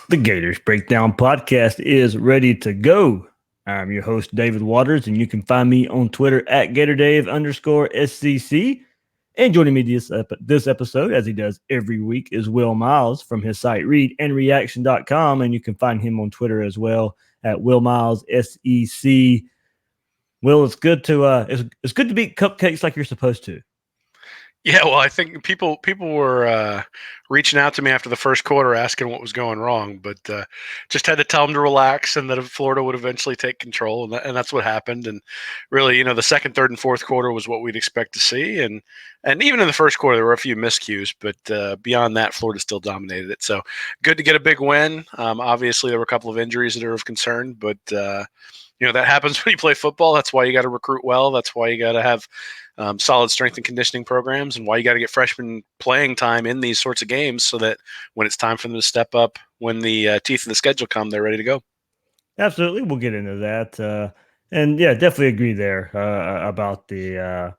The Gators Breakdown podcast is ready to go. I'm your host, David Waters, and you can find me on Twitter at GatorDave_SCC. And joining me this episode, as he does every week, is Will Miles from his site readandreaction.com. And you can find him on Twitter as well at Will Miles SEC. Will, it's good to it's good to beat cupcakes like you're supposed to. Yeah, well, I think people were reaching out to me after the first quarter asking what was going wrong, but just had to tell them to relax and that Florida would eventually take control, and that's what happened. And really, the second, third, and fourth quarter was what we'd expect to see, and even in the first quarter there were a few miscues, but beyond that, Florida still dominated it. So good to get a big win. Obviously, there were a couple of injuries that are of concern, but that happens when you play football. That's why you got to recruit well. That's why you got to have solid strength and conditioning programs, and why you got to get freshmen playing time in these sorts of games so that when it's time for them to step up, when the teeth of the schedule come, they're ready to go. Absolutely. We'll get into that. And yeah, definitely agree there about the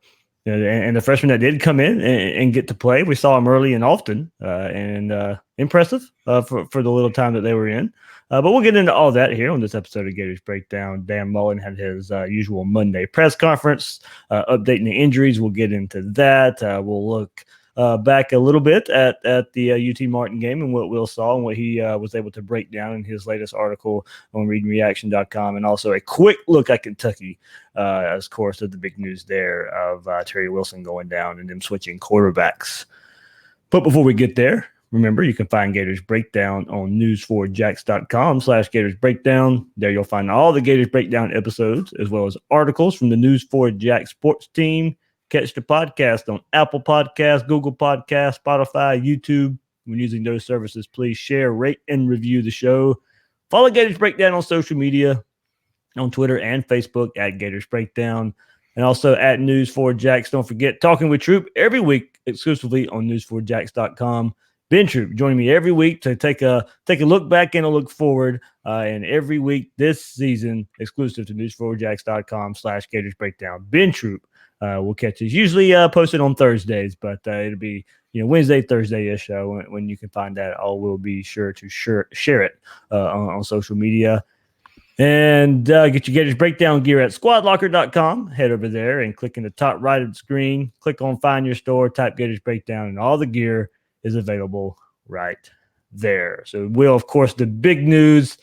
and the freshmen that did come in and get to play. We saw them early and often, and impressive for the little time that they were in. But we'll get into all that here on this episode of Gators Breakdown. Dan Mullen had his usual Monday press conference, updating the injuries. We'll get into that. We'll look back a little bit at the UT Martin game and what Will saw and what he was able to break down in his latest article on readingreaction.com, and also a quick look at Kentucky, as course of the big news there of Terry Wilson going down and them switching quarterbacks. But before we get there, remember, you can find Gators Breakdown on news4jax.com/Gators Breakdown. There you'll find all the Gators Breakdown episodes, as well as articles from the News4Jax sports team. Catch the podcast on Apple Podcasts, Google Podcasts, Spotify, YouTube. When using those services, please share, rate, and review the show. Follow Gators Breakdown on social media, on Twitter and Facebook at Gators Breakdown, and also at News4Jax. Don't forget, Talking with Troop every week exclusively on news4jax.com. Ben Troop joining me every week to take a look back and a look forward, and every week this season exclusive to news4jax.com/Gators Breakdown. Ben Troop will catch us usually posted on Thursdays, but it'll be Wednesday, Thursday-ish when you can find that. We'll be sure to share it on social media. And get your Gators Breakdown gear at squadlocker.com. Head over there and click in the top right of the screen. Click on Find Your Store, type Gators Breakdown, and all the gear is available right there. So, Will, of course, the big news.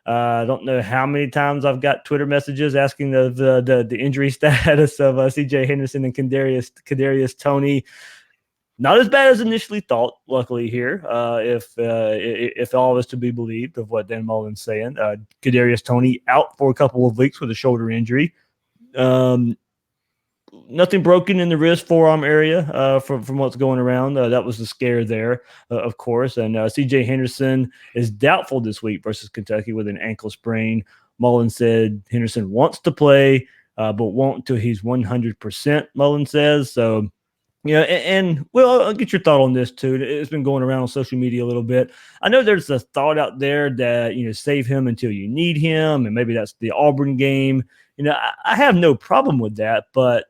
I don't know how many times I've got Twitter messages asking the injury status of C.J. Henderson and Kadarius Toney. Not as bad as initially thought, luckily here, if all is to be believed of what Dan Mullen's saying. Kadarius Toney out for a couple of weeks with a shoulder injury. Nothing broken in the wrist, forearm area from what's going around. That was the scare there, of course. And C.J. Henderson is doubtful this week versus Kentucky with an ankle sprain. Mullen said Henderson wants to play, but won't until he's 100%, Mullen says. So, and well, I'll get your thought on this too. It's been going around on social media a little bit. I know there's a thought out there that, save him until you need him, and maybe that's the Auburn game. I have no problem with that, but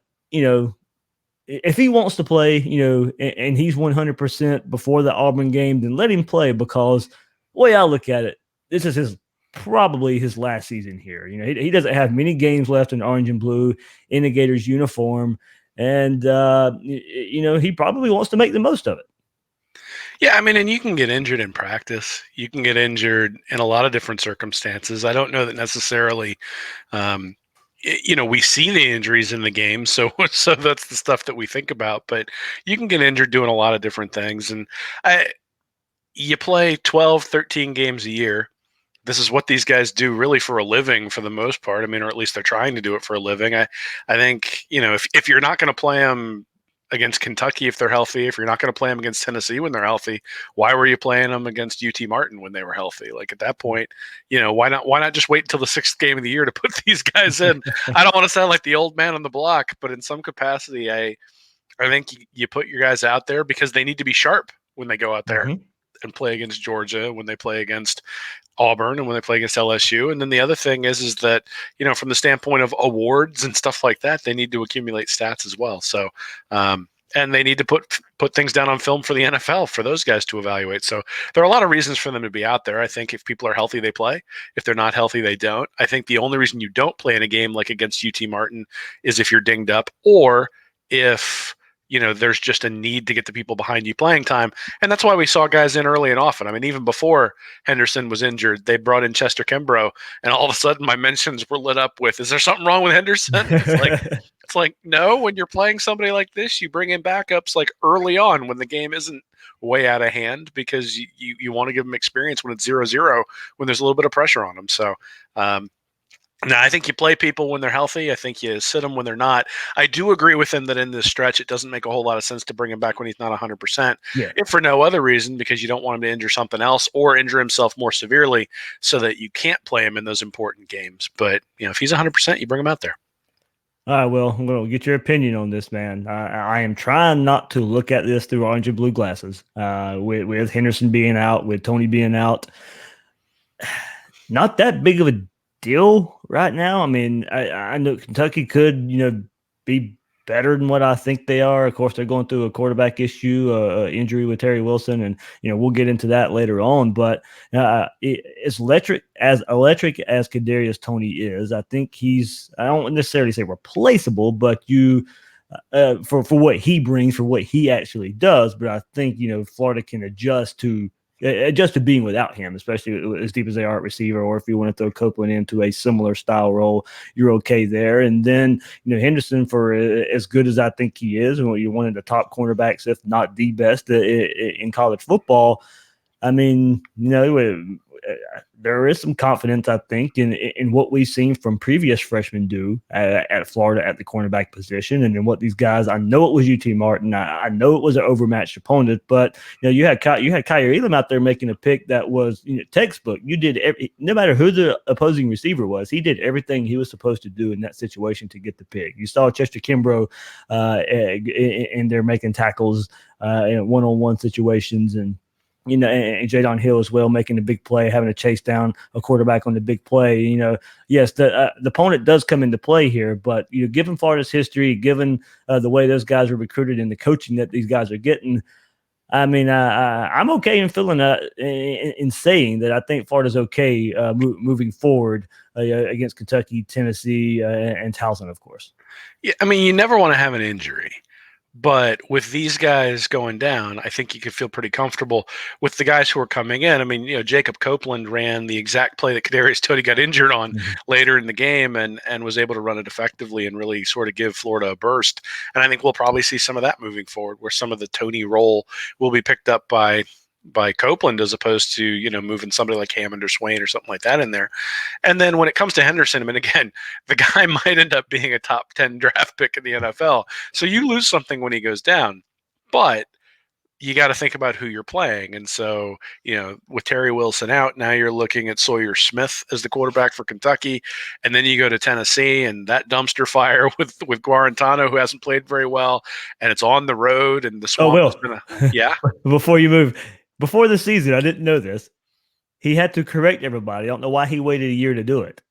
if he wants to play, and he's 100% before the Auburn game, then let him play, because the way I look at it, this is probably his last season here. He doesn't have many games left in orange and blue in the Gators uniform, and he probably wants to make the most of it. Yeah, I mean, and you can get injured in practice. You can get injured in a lot of different circumstances. I don't know that necessarily we see the injuries in the game, so that's the stuff that we think about. But you can get injured doing a lot of different things, and you play 12, 13 games a year. This is what these guys do really for a living, for the most part. I mean, or at least they're trying to do it for a living. I think if you're not going to play them against Kentucky if they're healthy, if you're not going to play them against Tennessee when they're healthy, why were you playing them against UT Martin when they were healthy? Like, at that point, why not just wait until the 6th game of the year to put these guys in? I don't want to sound like the old man on the block, but in some capacity, I think you put your guys out there because they need to be sharp when they go out there and play against Georgia, when they play against Auburn, and when they play against LSU. And then the other thing is that, from the standpoint of awards and stuff like that, they need to accumulate stats as well. So and they need to put things down on film for the NFL for those guys to evaluate. So there are a lot of reasons for them to be out there. I think if people are healthy, they play. If they're not healthy, they don't. I think the only reason you don't play in a game like against UT Martin is if you're dinged up, or if there's just a need to get the people behind you playing time. And that's why we saw guys in early and often. I mean, even before Henderson was injured, they brought in Chester Kimbrough, and all of a sudden my mentions were lit up with, is there something wrong with Henderson? It's like, no, when you're playing somebody like this, you bring in backups like early on when the game isn't way out of hand, because you want to give them experience when it's 0-0, when there's a little bit of pressure on them. So, now, I think you play people when they're healthy. I think you sit them when they're not. I do agree with him that in this stretch, it doesn't make a whole lot of sense to bring him back when he's not 100%. Yeah. If for no other reason, because you don't want him to injure something else or injure himself more severely so that you can't play him in those important games. But, if he's 100%, you bring him out there. All right, well, I'm going to get your opinion on this, man. I am trying not to look at this through orange and blue glasses. With Henderson being out, with Tony being out, not that big of a deal right now. I mean, I know Kentucky could, be better than what I think they are. Of course, they're going through a quarterback issue, injury with Terry Wilson, and we'll get into that later on. But as electric as Kadarius Toney is, I think I don't necessarily say replaceable, but for what he brings, for what he actually does. But I think Florida can adjust to being without him, especially as deep as they are at receiver, or if you want to throw Copeland into a similar style role, you're okay there. And then, Henderson, for as good as I think he is, and you're one of the top cornerbacks, if not the best in college football, I mean, there is some confidence, I think, in what we've seen from previous freshmen do at Florida at the cornerback position, and then what these guys. I know it was UT Martin. I know it was an overmatched opponent, but you had Kyer Elam out there making a pick that was textbook. You did no matter who the opposing receiver was, he did everything he was supposed to do in that situation to get the pick. You saw Chester Kimbrough in there making tackles in one-on-one situations, and and Jadon Hill as well, making a big play, having to chase down a quarterback on the big play. Yes, the opponent does come into play here, but given Florida's history, given the way those guys are recruited and the coaching that these guys are getting, I mean, I'm okay in feeling in saying that I think Florida's okay moving forward against Kentucky, Tennessee, and Towson, of course. Yeah, I mean, you never want to have an injury. But with these guys going down, I think you could feel pretty comfortable with the guys who are coming in. I mean, Jacob Copeland ran the exact play that Kadarius Toney got injured on later in the game, and was able to run it effectively and really sort of give Florida a burst. And I think we'll probably see some of that moving forward, where some of the Toney role will be picked up by Copeland, as opposed to moving somebody like Hammond or Swain or something like that in there. And then when it comes to Henderson, I mean, again, the guy might end up being a top 10 draft pick in the NFL, so you lose something when he goes down, but you got to think about who you're playing. And so, with Terry Wilson out, now you're looking at Sawyer Smith as the quarterback for Kentucky. And then you go to Tennessee and that dumpster fire with Guarantano, who hasn't played very well, and it's on the road, and the swamp. Yeah. Before you move, before the season, I didn't know this. He had to correct everybody. I don't know why he waited a year to do it.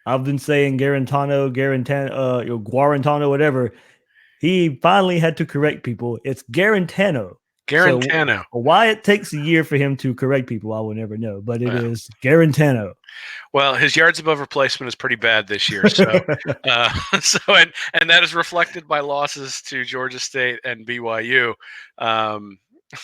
I've been saying Guarantano, whatever. He finally had to correct people. It's Guarantano. So why it takes a year for him to correct people, I will never know. But it is Guarantano. Well, his yards above replacement is pretty bad this year. So, and that is reflected by losses to Georgia State and BYU.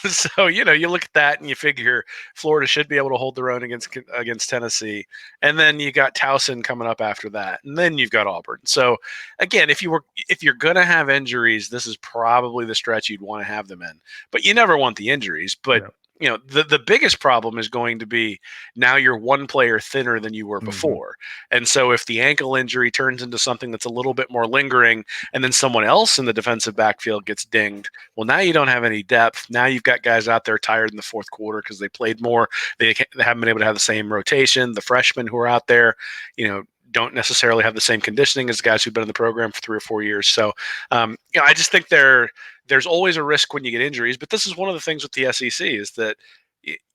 So, you look at that and you figure Florida should be able to hold their own against Tennessee. And then you got Towson coming up after that. And then you've got Auburn. So again, if you're going to have injuries, this is probably the stretch you'd want to have them in, but you never want the injuries. But the biggest problem is going to be now you're one player thinner than you were before. And so if the ankle injury turns into something that's a little bit more lingering, and then someone else in the defensive backfield gets dinged, well, now you don't have any depth. Now you've got guys out there tired in the fourth quarter because they played more. They haven't been able to have the same rotation. The freshmen who are out there, don't necessarily have the same conditioning as guys who've been in the program for 3 or 4 years. So, I just think there's always a risk when you get injuries, but this is one of the things with the SEC is that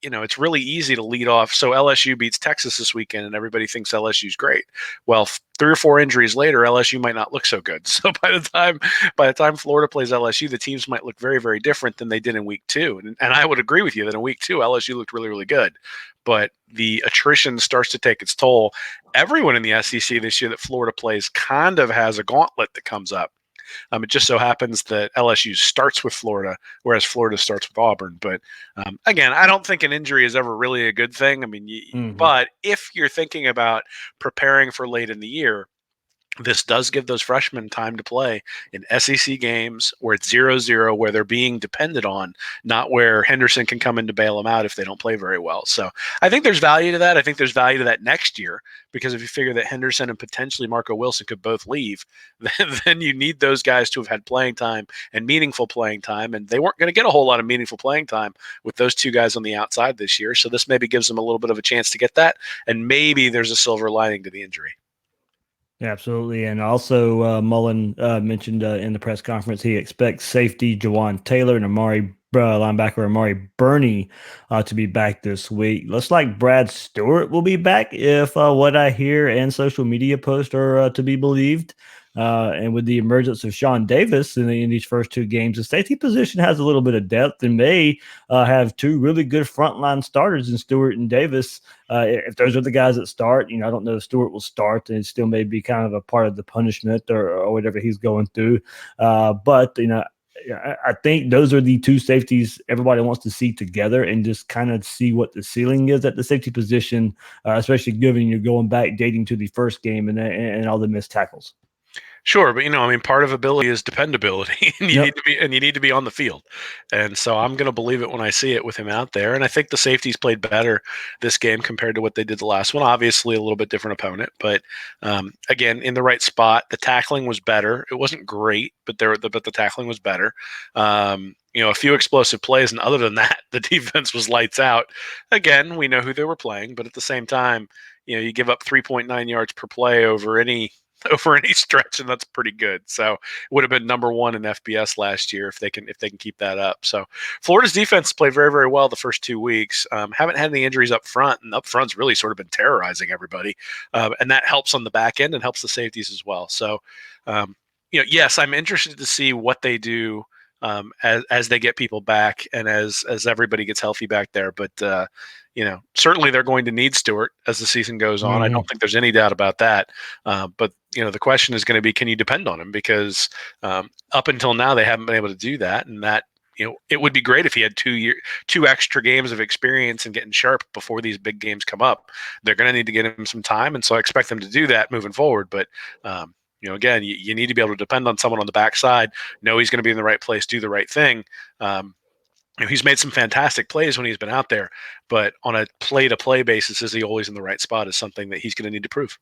it's really easy to lead off. So LSU beats Texas this weekend, and everybody thinks LSU's great. Well, 3 or 4 injuries later, LSU might not look so good. So by the time Florida plays LSU, the teams might look very, very different than they did in week 2. And I would agree with you that in week 2, LSU looked really, really good. But the attrition starts to take its toll. Everyone in the SEC this year that Florida plays kind of has a gauntlet that comes up. It just so happens that LSU starts with Florida, whereas Florida starts with Auburn. But again, I don't think an injury is ever really a good thing. I mean, but if you're thinking about preparing for late in the year, this does give those freshmen time to play in SEC games where it's 0-0, where they're being depended on, not where Henderson can come in to bail them out if they don't play very well. So I think there's value to that. I think there's value to that next year, because if you figure that Henderson and potentially Marco Wilson could both leave, then you need those guys to have had playing time and meaningful playing time. And they weren't going to get a whole lot of meaningful playing time with those 2 guys on the outside this year. So this maybe gives them a little bit of a chance to get that. And maybe there's a silver lining to the injury. Yeah, absolutely. And also, Mullen mentioned in the press conference he expects safety Jawan Taylor and linebacker Amari Burney to be back this week. Looks like Brad Stewart will be back if what I hear and social media posts are to be believed. And with the emergence of Sean Davis in these first 2 games, the safety position has a little bit of depth and may have 2 really good frontline starters in Stewart and Davis. If those are the guys that start, I don't know if Stewart will start, and it still may be kind of a part of the punishment or whatever he's going through. But I think those are the 2 safeties everybody wants to see together and just kind of see what the ceiling is at the safety position, especially given you're going back dating to the first game and all the missed tackles. Sure, but part of ability is dependability, and you need to be on the field. And so I'm going to believe it when I see it with him out there. And I think the safeties played better this game compared to what they did the last one. Obviously, a little bit different opponent, but again, in the right spot. The tackling was better. It wasn't great, but the tackling was better. A few explosive plays, and other than that, the defense was lights out. Again, we know who they were playing, but at the same time, you give up 3.9 yards per play over any stretch, and that's pretty good. So it would have been number 1 in FBS last year if they can keep that up. So Florida's defense played very, very well the first 2 weeks. Haven't had any injuries up front, and up front's really sort of been terrorizing everybody, and that helps on the back end and helps the safeties as well. So yes, I'm interested to see what they do as they get people back and as everybody gets healthy back there. But certainly they're going to need Stewart as the season goes on. I don't think there's any doubt about that. But the question is going to be, can you depend on him? Because up until now they haven't been able to do that, and that it would be great if he had 2 extra games of experience and getting sharp before these big games come up. They're going to need to get him some time, and so I expect them to do that moving forward. But again, you need to be able to depend on someone on the backside, know he's going to be in the right place, do the right thing. He's made some fantastic plays when he's been out there, but on a play-to-play basis, is he always in the right spot is something that he's going to need to prove.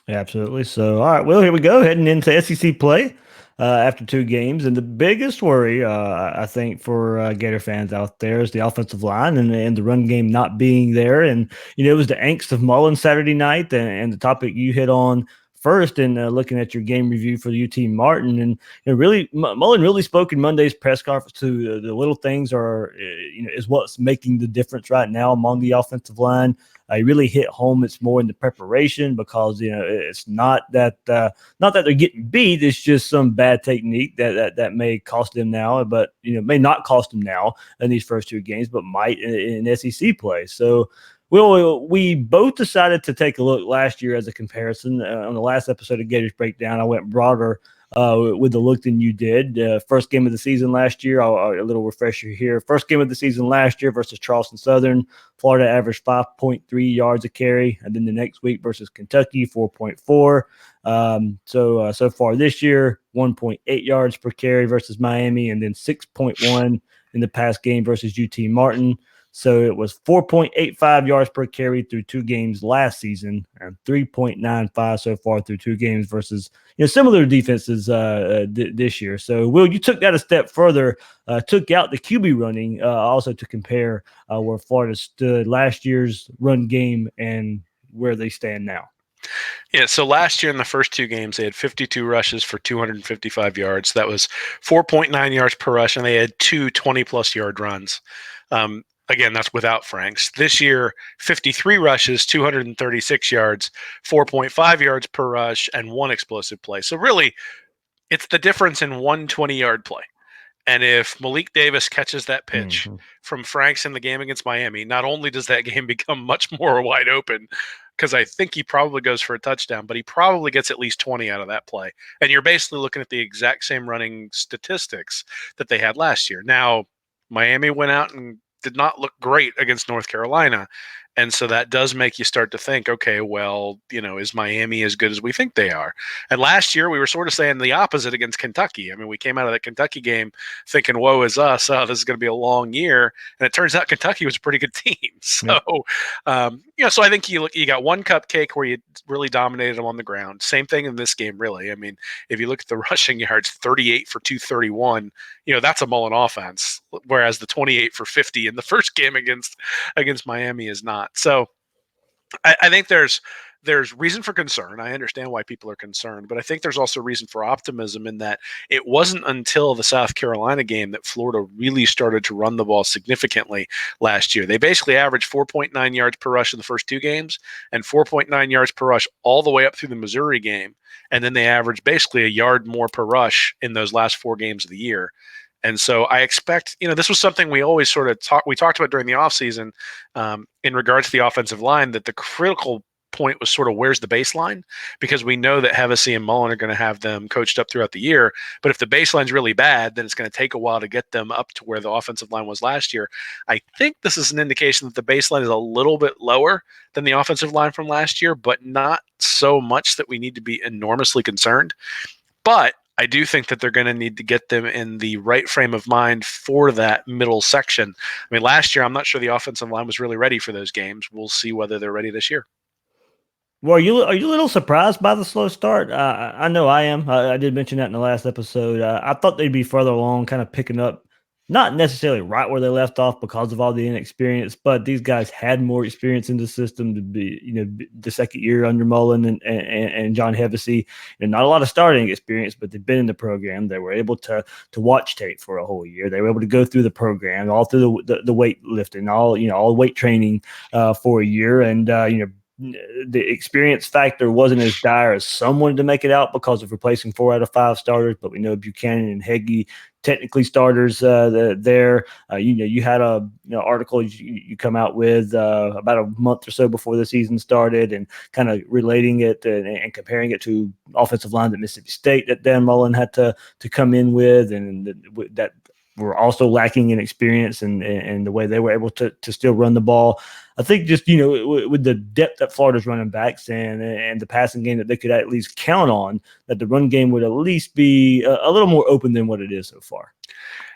Yeah, absolutely. So, all right, well, here we go, heading into SEC play after 2 games. And the biggest worry, I think, for Gator fans out there is the offensive line and the run game not being there. And, it was the angst of Mullen Saturday night and the topic you hit on first in looking at your game review for the UT Martin. And really, Mullen really spoke in Monday's press conference to the little things is what's making the difference right now among the offensive line. He really hit home. It's more in the preparation because it's not that they're getting beat. It's just some bad technique that may cost them now, but may not cost them now in these first 2 games, but might in SEC play. So. We both decided to take a look last year as a comparison. On the last episode of Gators Breakdown, I went broader with the look than you did. First game of the season last year, a little refresher here. First game of the season last year versus Charleston Southern, Florida averaged 5.3 yards a carry. And then the next week versus Kentucky, 4.4. So far this year, 1.8 yards per carry versus Miami, and then 6.1 in the past game versus UT Martin. So it was 4.85 yards per carry through 2 games last season and 3.95 so far through 2 games versus similar defenses this year. So, Will, you took that a step further, took out the QB running also to compare where Florida stood last year's run game and where they stand now. Yeah, so last year in the first 2 games, they had 52 rushes for 255 yards. That was 4.9 yards per rush, and they had 2 20-plus yard runs. Again, that's without Franks. This year, 53 rushes, 236 yards, 4.5 yards per rush, and one explosive play. So really, it's the difference in one 20-yard play. And if Malik Davis catches that pitch Mm-hmm. from Franks in the game against Miami, not only does that game become much more wide open, because I think he probably goes for a touchdown, but he probably gets at least 20 out of that play. And you're basically looking at the exact same running statistics that they had last year. Now, Miami went out and did not look great against North Carolina. And so that does make you start to think, okay, well, is Miami as good as we think they are? And last year we were sort of saying the opposite against Kentucky. I mean, we came out of that Kentucky game thinking, woe is us. Oh, this is going to be a long year. And it turns out Kentucky was a pretty good team. So, Yep. so I think you got one cupcake where you really dominated them on the ground. Same thing in this game, really. I mean, if you look at the rushing yards, 38 for 231, that's a Mullen offense, whereas the 28 for 50 in the first game against Miami is not. So I think there's reason for concern. I understand why people are concerned, but I think there's also reason for optimism in that it wasn't until the South Carolina game that Florida really started to run the ball significantly last year. They basically averaged 4.9 yards per rush in the first two games and 4.9 yards per rush all the way up through the Missouri game. And then they averaged basically a yard more per rush in those last 4 games of the year. And so I expect, this was something we always sort of talked about during the offseason in regards to the offensive line, that the critical point was sort of where's the baseline, because we know that Hevesy and Mullen are going to have them coached up throughout the year. But if the baseline's really bad, then it's going to take a while to get them up to where the offensive line was last year. I think this is an indication that the baseline is a little bit lower than the offensive line from last year, but not so much that we need to be enormously concerned. But I do think that they're going to need to get them in the right frame of mind for that middle section. I mean, last year, I'm not sure the offensive line was really ready for those games. We'll see whether they're ready this year. Well, are you a little surprised by the slow start? I know I am. I did mention that in the last episode. I thought they'd be further along, kind of picking up, not necessarily right where they left off because of all the inexperience, but these guys had more experience in the system to be, the second year under Mullen and John Hevesy, and not a lot of starting experience, but they've been in the program. They were able to watch tape for a whole year. They were able to go through the program, all through the weight lifting, all weight training for a year, and the experience factor wasn't as dire as some wanted to make it out because of replacing 4 out of 5 starters. But we know Buchanan and Heggie technically starters there. You had a article you come out with about a month or so before the season started, and kind of relating it and comparing it to offensive line that Mississippi State that Dan Mullen had to come in with, and that were also lacking in experience and the way they were able to still run the ball. I think just, with the depth that Florida's running backs and the passing game that they could at least count on, that the run game would at least be a little more open than what it is so far.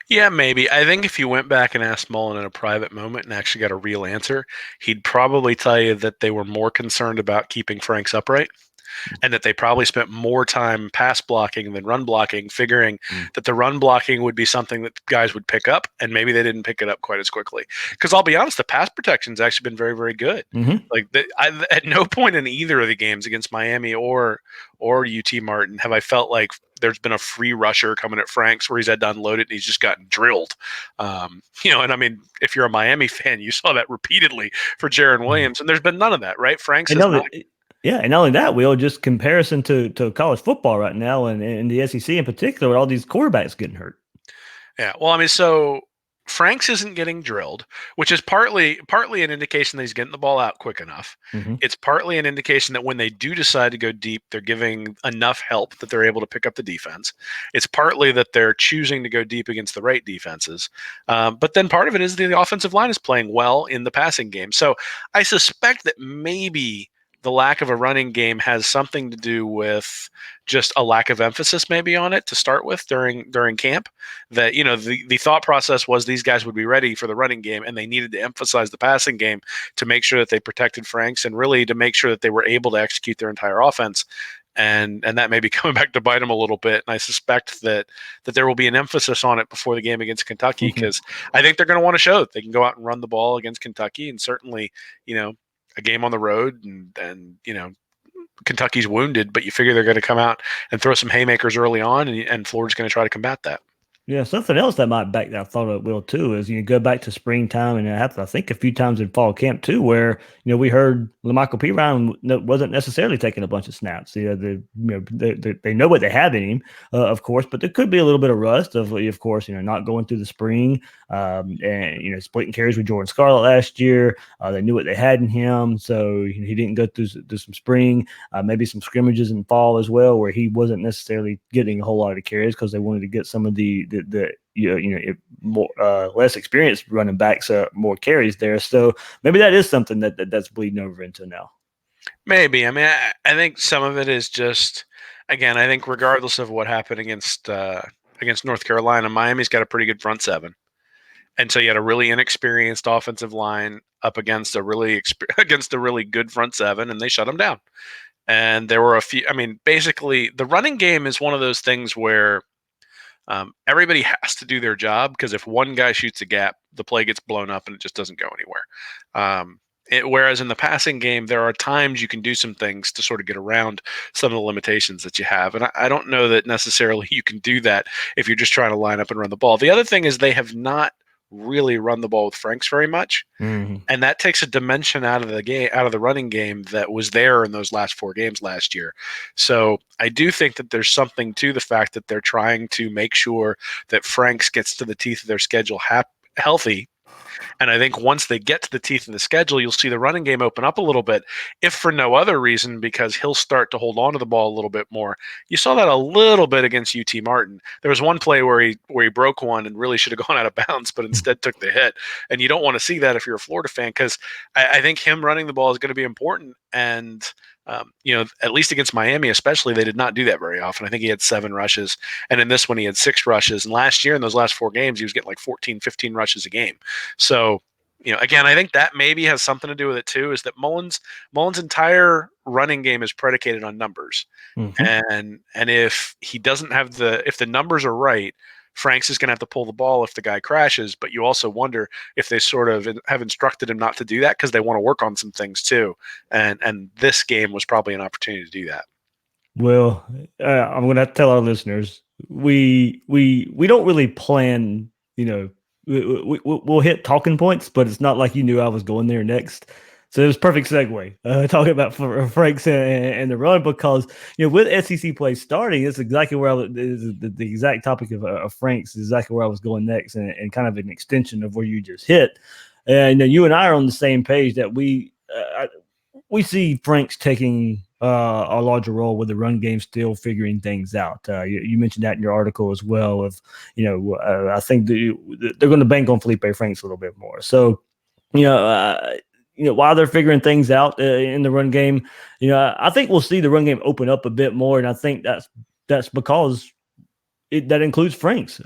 Yeah, maybe. I think if you went back and asked Mullen in a private moment and actually got a real answer, he'd probably tell you that they were more concerned about keeping Franks upright, and that they probably spent more time pass blocking than run blocking, figuring that the run blocking would be something that guys would pick up, and maybe they didn't pick it up quite as quickly. Because I'll be honest, the pass protection's actually been very, very good. Mm-hmm. Like at no point in either of the games against Miami or UT Martin have I felt like there's been a free rusher coming at Franks where he's had to unload it and he's just gotten drilled. And I mean, if you're a Miami fan, you saw that repeatedly for Jaron Williams, and there's been none of that, right? Franks has not. Yeah, and not only that, Will, just comparison to college football right now and the SEC in particular, with all these quarterbacks getting hurt. Yeah, well, I mean, so Franks isn't getting drilled, which is partly an indication that he's getting the ball out quick enough. Mm-hmm. It's partly an indication that when they do decide to go deep, they're giving enough help that they're able to pick up the defense. It's partly that they're choosing to go deep against the right defenses. But then part of it is the offensive line is playing well in the passing game. So I suspect that maybe the lack of a running game has something to do with just a lack of emphasis maybe on it to start with during camp. That, the thought process was these guys would be ready for the running game, and they needed to emphasize the passing game to make sure that they protected Franks and really to make sure that they were able to execute their entire offense. And that may be coming back to bite them a little bit. And I suspect that there will be an emphasis on it before the game against Kentucky, because I think they're going to want to show that they can go out and run the ball against Kentucky. And certainly, a game on the road and Kentucky's wounded, but you figure they're going to come out and throw some haymakers early on, and Florida's going to try to combat that. Yeah, something else that might back that thought up, Will, too, is you go back to springtime, and it happened, I think, a few times in fall camp too, where we heard Lamichael P. Ryan wasn't necessarily taking a bunch of snaps. They know what they have in him, of course, but there could be a little bit of rust of course, not going through the spring, and splitting carries with Jordan Scarlett last year. They knew what they had in him, so he didn't go through some spring, maybe some scrimmages in fall as well, where he wasn't necessarily getting a whole lot of carries because they wanted to get some of the more less experienced running backs more carries there. So maybe that is something that's bleeding over into now. Maybe. I mean, I think some of it is just, again, I think regardless of what happened against North Carolina, Miami's got a pretty good front seven, and so you had a really inexperienced offensive line up against against a really good front seven, and they shut them down. And there were a few. I mean, basically, the running game is one of those things where everybody has to do their job, because if one guy shoots a gap, the play gets blown up and it just doesn't go anywhere. Whereas in the passing game, there are times you can do some things to sort of get around some of the limitations that you have. And I don't know that necessarily you can do that if you're just trying to line up and run the ball. The other thing is they have not really run the ball with Franks very much. Mm-hmm. And that takes a dimension out of the game, out of the running game that was there in those last 4 games last year. So I do think that there's something to the fact that they're trying to make sure that Franks gets to the teeth of their schedule healthy. And I think once they get to the teeth of the schedule, you'll see the running game open up a little bit, if for no other reason, because he'll start to hold on to the ball a little bit more. You saw that a little bit against UT Martin. There was one play where he broke one and really should have gone out of bounds, but instead took the hit. And you don't want to see that if you're a Florida fan, because I think him running the ball is going to be important. And at least against Miami, especially, they did not do that very often. I think he had 7 rushes. And in this one, he had 6 rushes. And last year, in those last 4 games, he was getting like 14, 15 rushes a game. So, again, I think that maybe has something to do with it too, is that Mullen's entire running game is predicated on numbers. Mm-hmm. And if he doesn't have if the numbers are right, Franks is going to have to pull the ball if the guy crashes. But you also wonder if they sort of have instructed him not to do that because they want to work on some things too. And this game was probably an opportunity to do that. Well, I'm going to have to tell our listeners we don't really plan. We'll hit talking points, but it's not like you knew I was going there next. So it was perfect segue talking about Franks and the run, because with SEC play starting, it's exactly where the exact topic of Franks is exactly where I was going next, and kind of an extension of where you just hit. And you and I are on the same page that we see Franks taking a larger role with the run game, still figuring things out. You mentioned that in your article as well. I think they're going to bank on Feleipe Franks a little bit more. So, while they're figuring things out in the run game, I think we'll see the run game open up a bit more, and I think that's because that includes Franks.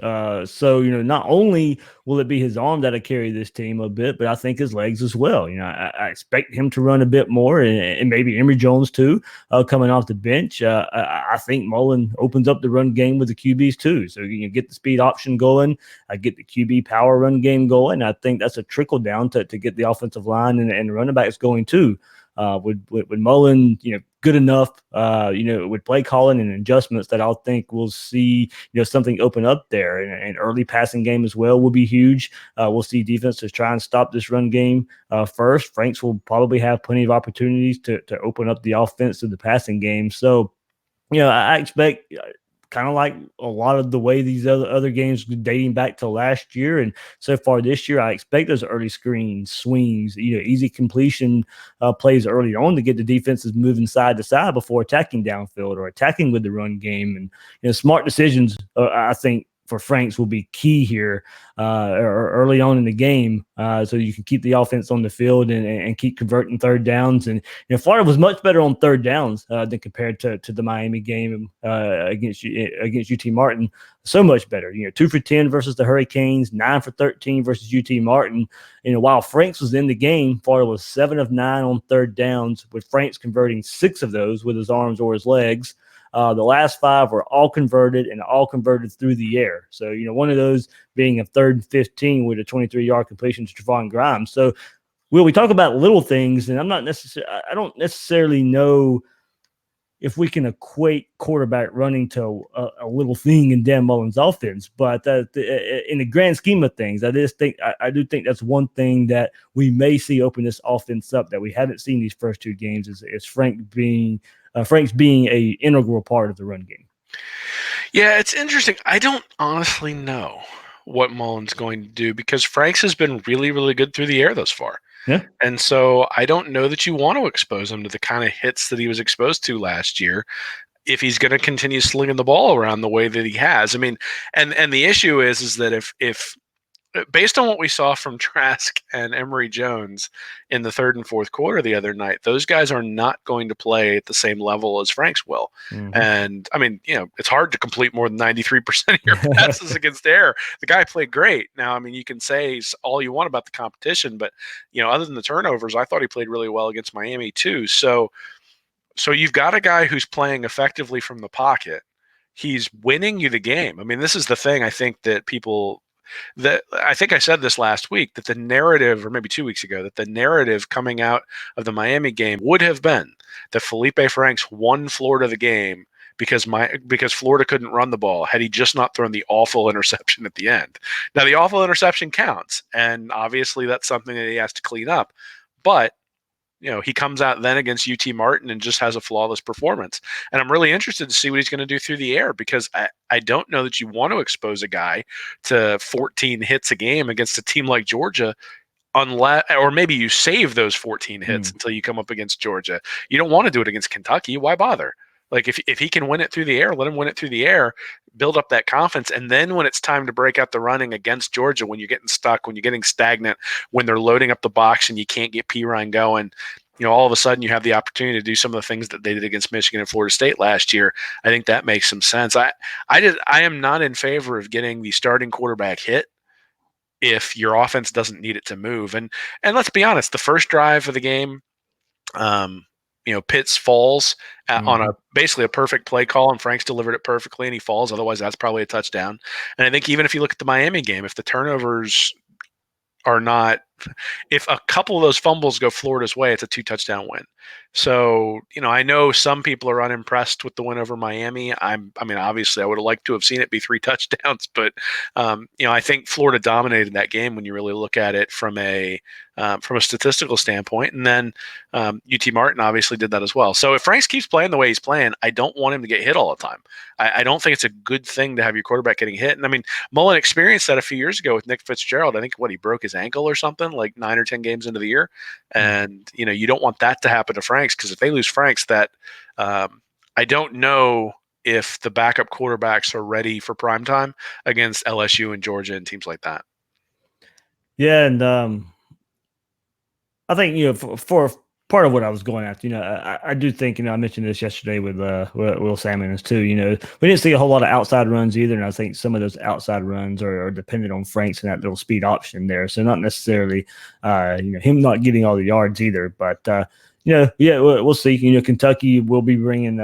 So, not only will it be his arm that'll carry this team a bit, but I think his legs as well. I expect him to run a bit more, and maybe Emory Jones too, coming off the bench. I think Mullen opens up the run game with the QBs too. So you get the speed option going, get the QB power run game going. I think that's a trickle down to get the offensive line and the running backs going too. With Mullen, good enough, with play calling and adjustments, that I'll think we'll see, something open up there. And early passing game as well will be huge. We'll see defenses try and stop this run game first. Franks will probably have plenty of opportunities to open up the offense to the passing game. So, I expect kind of like a lot of the way these other games dating back to last year and so far this year, I expect those early screens, swings, easy completion plays early on to get the defenses moving side to side before attacking downfield or attacking with the run game. And smart decisions, I think, for Franks will be key here early on in the game, so you can keep the offense on the field and keep converting third downs. And Florida was much better on third downs than compared to the Miami game against UT Martin. So much better. 2 for 10 versus the Hurricanes, 9 for 13 versus UT Martin. While Franks was in the game, Florida was 7 of 9 on third downs, with Franks converting 6 of those with his arms or his legs. The last 5 were all converted through the air. So, one of those being a 3rd and 15 with a 23-yard completion to Trevon Grimes. So, we talk about little things, and I don't necessarily know if we can equate quarterback running to a little thing in Dan Mullen's offense. But in the grand scheme of things, I do think that's one thing that we may see open this offense up that we haven't seen these first two games is Frank's being a integral part of the run game. Yeah, it's interesting. I don't honestly know what Mullen's going to do because Franks has been really, really good through the air thus far. Yeah. And so I don't know that you want to expose him to the kind of hits that he was exposed to last year if he's going to continue slinging the ball around the way that he has. I mean, and the issue is that if based on what we saw from Trask and Emory Jones in the third and fourth quarter the other night, those guys are not going to play at the same level as Franks will. Mm-hmm. And I mean, it's hard to complete more than 93% of your passes against air. The guy played great. Now, I mean, you can say all you want about the competition, but other than the turnovers, I thought he played really well against Miami too. So you've got a guy who's playing effectively from the pocket. He's winning you the game. I mean, this is the thing I think that I think I said this last week, that the narrative, or maybe 2 weeks ago, that the narrative coming out of the Miami game would have been that Feleipe Franks won Florida the game because Florida couldn't run the ball had he just not thrown the awful interception at the end. Now, the awful interception counts, and obviously that's something that he has to clean up. But he comes out then against UT Martin and just has a flawless performance. And I'm really interested to see what he's going to do through the air, because I don't know that you want to expose a guy to 14 hits a game against a team like Georgia, unless, or maybe you save those 14 hits until you come up against Georgia. You don't want to do it against Kentucky. Why bother? Like, if he can win it through the air, let him win it through the air, build up that confidence. And then when it's time to break out the running against Georgia, when you're getting stuck, when you're getting stagnant, when they're loading up the box and you can't get Pirine going, all of a sudden you have the opportunity to do some of the things that they did against Michigan and Florida State last year. I think that makes some sense. I am not in favor of getting the starting quarterback hit if your offense doesn't need it to move. And let's be honest, the first drive of the game, Pitts falls on basically a perfect play call, and Franks delivered it perfectly, and he falls. Otherwise, that's probably a touchdown. And I think even if you look at the Miami game, if the turnovers are not, if a couple of those fumbles go Florida's way, it's a 2-touchdown win. So, I know some people are unimpressed with the win over Miami. I mean, obviously I would have liked to have seen it be 3 touchdowns, but, I think Florida dominated that game when you really look at it from a statistical standpoint. And then UT Martin obviously did that as well. So if Franks keeps playing the way he's playing, I don't want him to get hit all the time. I don't think it's a good thing to have your quarterback getting hit. And I mean, Mullen experienced that a few years ago with Nick Fitzgerald. I think he broke his ankle or something like 9 or 10 games into the year. And, you don't want that to happen to Franks, because if they lose Franks, that I don't know if the backup quarterbacks are ready for prime time against LSU and Georgia and teams like that. Yeah, and I think for part of what I was going after, I do think, I mentioned this yesterday with Will Salmons too. We didn't see a whole lot of outside runs either, and I think some of those outside runs are dependent on Franks and that little speed option there. So not necessarily, him not getting all the yards either, but we'll see. Kentucky will be bringing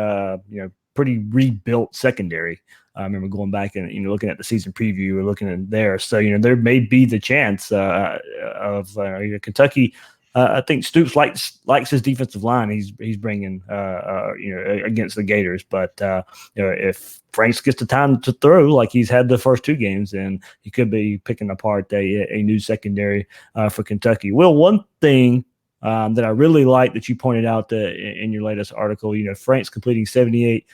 pretty rebuilt secondary. I remember going back and looking at the season preview, we're looking at there. So there may be the chance of Kentucky. I think Stoops likes his defensive line. He's bringing against the Gators, but if Franks gets the time to throw like he's had the first 2 games, then he could be picking apart a new secondary for Kentucky. Will, one thing that I really like that you pointed out in your latest article, Franks completing 78%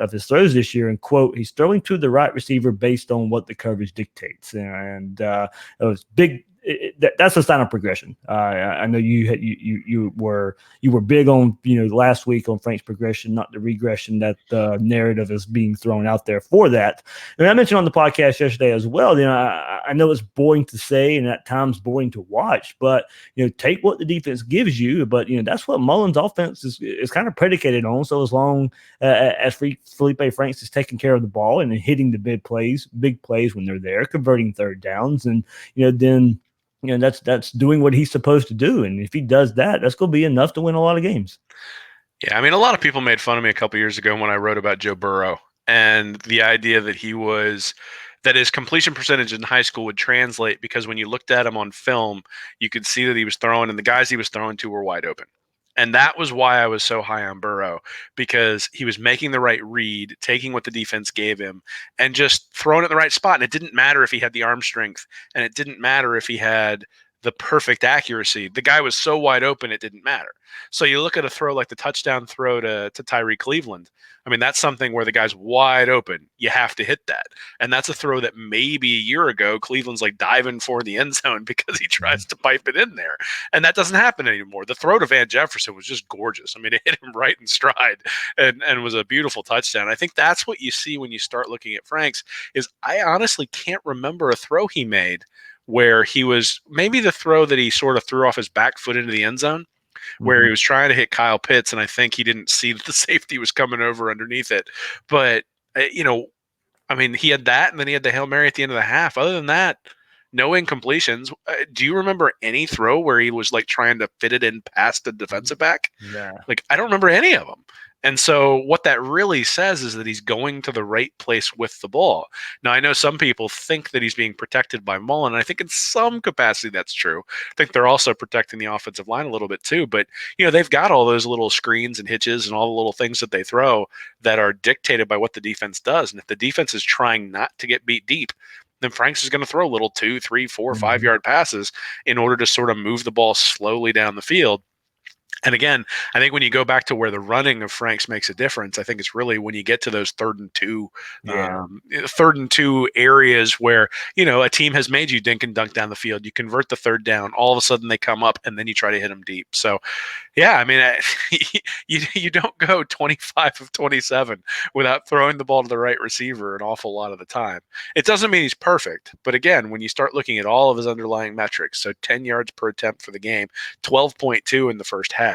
of his throws this year, and quote, he's throwing to the right receiver based on what the coverage dictates, and it was big. That's a sign of progression. I know you were big on last week on Frank's progression, not the regression that the narrative is being thrown out there for that. And I mentioned on the podcast yesterday as well. I know it's boring to say and at times boring to watch, but take what the defense gives you. But that's what Mullen's offense is kind of predicated on. So as long as Feleipe Franks is taking care of the ball and hitting the big plays when they're there, converting third downs, and then. That's doing what he's supposed to do. And if he does that, that's going to be enough to win a lot of games. Yeah, I mean, a lot of people made fun of me a couple years ago when I wrote about Joe Burrow and the idea that that his completion percentage in high school would translate, because when you looked at him on film, you could see that he was throwing, and the guys he was throwing to were wide open. And that was why I was so high on Burrow, because he was making the right read, taking what the defense gave him, and just throwing it in the right spot. And it didn't matter if he had the arm strength, and it didn't matter if he had the perfect accuracy. The guy was so wide open, it didn't matter. So you look at a throw like the touchdown throw to Tyree Cleveland. I mean, that's something where the guy's wide open. You have to hit that. And that's a throw that maybe a year ago, Cleveland's like diving for the end zone because he tries to pipe it in there. And that doesn't happen anymore. The throw to Van Jefferson was just gorgeous. I mean, it hit him right in stride and was a beautiful touchdown. I think that's what you see when you start looking at Franks is I honestly can't remember a throw he made where he was maybe the throw that he sort of threw off his back foot into the end zone where he was trying to hit Kyle Pitts, and I think he didn't see that the safety was coming over underneath it. But, I mean, he had that, and then he had the Hail Mary at the end of the half. Other than that, no incompletions. Do you remember any throw where he was like trying to fit it in past the defensive back? Yeah. Like, I don't remember any of them. And so what that really says is that he's going to the right place with the ball. Now, I know some people think that he's being protected by Mullen, and I think in some capacity that's true. I think they're also protecting the offensive line a little bit too. But, they've got all those little screens and hitches and all the little things that they throw that are dictated by what the defense does. And if the defense is trying not to get beat deep, then Franks is going to throw little 2, 3, 4, 5-yard passes in order to sort of move the ball slowly down the field. And again, I think when you go back to where the running of Franks makes a difference, I think it's really when you get to those 3rd and 2, 3rd and 2 areas where, a team has made you dink and dunk down the field. You convert the 3rd down, all of a sudden they come up and then you try to hit them deep. So, yeah, I mean, you don't go 25 of 27 without throwing the ball to the right receiver an awful lot of the time. It doesn't mean he's perfect, but again, when you start looking at all of his underlying metrics, so 10 yards per attempt for the game, 12.2 in the first half.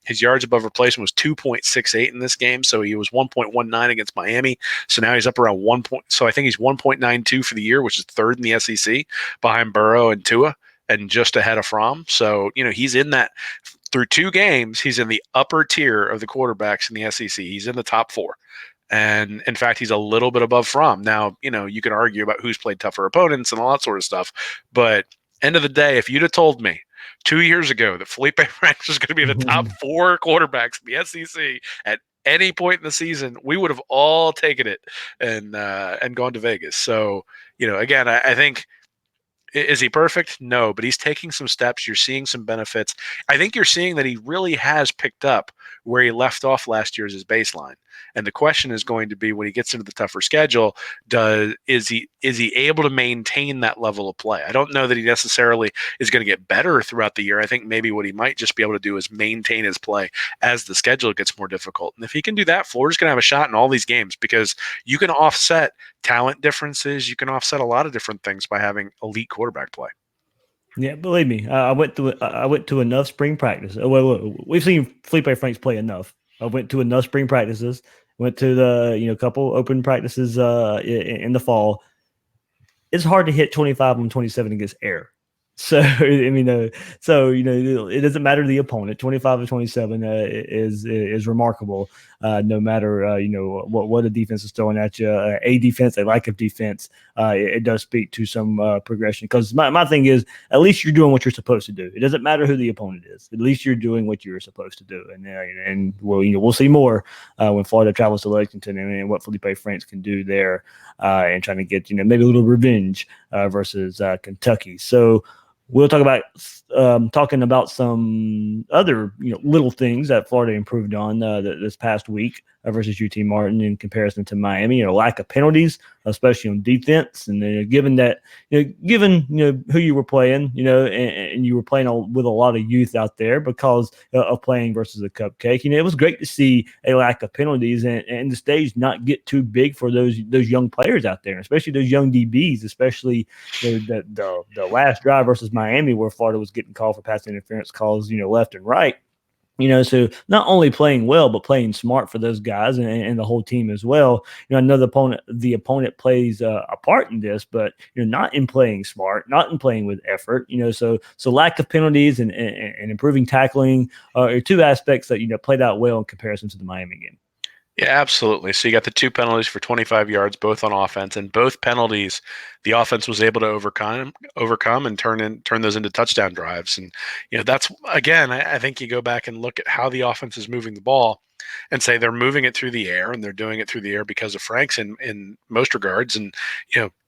His yards above replacement was 2.68 in this game, so he was 1.19 against Miami. So now he's up around 1. So I think he's 1.92 for the year, which is 3rd in the SEC behind Burrow and Tua, and just ahead of Fromm. So he's in that through 2 games. He's in the upper tier of the quarterbacks in the SEC. He's in the top 4. And in fact, he's a little bit above Fromm. Now, you can argue about who's played tougher opponents and all that sort of stuff. But end of the day, if you'd have told me 2 years ago that Feleipe Franks was going to be the top 4 quarterbacks in the SEC at any point in the season, we would have all taken it and gone to Vegas. So, again, I think, is he perfect? No, but he's taking some steps. You're seeing some benefits. I think you're seeing that he really has picked up where he left off last year as his baseline. And the question is going to be when he gets into the tougher schedule, is he able to maintain that level of play? I don't know that he necessarily is going to get better throughout the year. I think maybe what he might just be able to do is maintain his play as the schedule gets more difficult. And if he can do that, Florida's going to have a shot in all these games because you can offset talent differences. You can offset a lot of different things by having elite quarterback play. Yeah, believe me, I went to enough spring practice. We've seen Feleipe Franks play enough. I went to enough spring practices. Went to the couple open practices in the fall. It's hard to hit 25 on 27 against air. So I mean, it doesn't matter the opponent. 25 to 27 is remarkable. No matter what a defense is throwing at you, a defense, a lack of defense, it does speak to some progression. Because my thing is, at least you're doing what you're supposed to do. It doesn't matter who the opponent is. At least you're doing what you're supposed to do. And we'll see more when Florida travels to Lexington and what Feleipe Franks can do there and trying to get maybe a little revenge versus Kentucky. So. We'll talk about some other little things that Florida improved on this past week versus UT Martin in comparison to Miami. Lack of penalties, especially on defense, and given who you were playing, and you were playing with a lot of youth out there because of playing versus a cupcake. It was great to see a lack of penalties and the stage not get too big for those young players out there, especially those young DBs, especially the last drive versus Miami where Florida was getting called for pass interference calls, left and right. So not only playing well, but playing smart for those guys and the whole team as well. I know the opponent plays a part in this, but not in playing smart, not in playing with effort. So lack of penalties and improving tackling are 2 aspects that played out well in comparison to the Miami game. Yeah, absolutely. So you got the two penalties for 25 yards, both on offense, and both penalties, the offense was able to overcome and turn those into touchdown drives. And that's again, I think you go back and look at how the offense is moving the ball, and say they're moving it through the air, and they're doing it through the air because of Franks in most regards. And